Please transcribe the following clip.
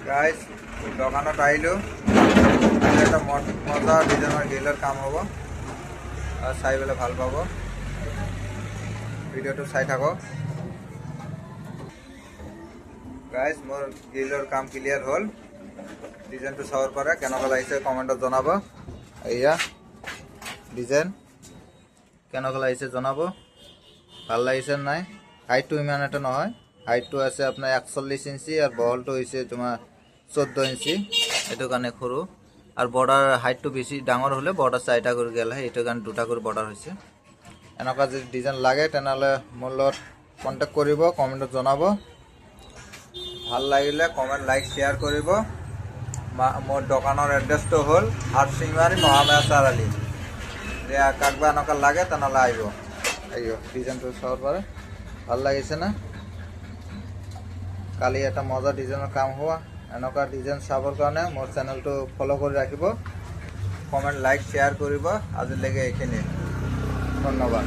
Guys দোকানত আইলো এটা মজা ডিজাইনৰ গ্ৰিলৰ কাম হ'ব আৰু চাই পেলাই ভাল পাব ভিডিঅ'টো চাই থাকক গাইস মোৰ গ্ৰিলৰ কাম ক্লিয়াৰ হ'ল ডিজাইনটো চাবৰ পৰা কেনেকুৱা লাগিছে কমেণ্টত জনাব এয়া ডিজাইন কেনেকুৱা লাগিছে জনাব ভাল লাগিছে নাই হাইটটো ইমান এটা নহয় হাইটটো আছে আপোনাৰ 41 ইঞ্চি আৰ বহলটো হইছে তোমাৰ 14 ইঞ্চি এটো কানে সৰু আৰ বৰ্ডাৰ হাইটটো বেশি ডাঙৰ হলে বৰ্ডাৰ চাইটা কৰি গেল হয় এটো কানে দুটা কৰি বৰ্ডাৰ হইছে এনেকা যদি ডিজাইন লাগে তেনালে মোৰ লগত কন্টাক্ট কৰিব কমেন্টত জনাব ভাল লাগিলে কমেন্ট লাইক শেয়াৰ কৰিব মোৰ দোকানৰ এড্ৰেছটো হ'ল হাটসিংমাৰী মহামায়া চাৰিআলি যে কাকবা এনেকা লাগে তেনালে আইব আইও ডিজাইনটো চাবৰ পৰা ভাল লাগিছে না কালি এটা মজা ডিজাইনৰ কাম হোৱা এনেকা ডিজাইন চাবৰ কাৰণে মোৰ চেনেলটো ফলো কৰি ৰাখিব কমেন্ট লাইক শেয়াৰ কৰিব আজিলৈকে এইখিনি ধন্যবাদ।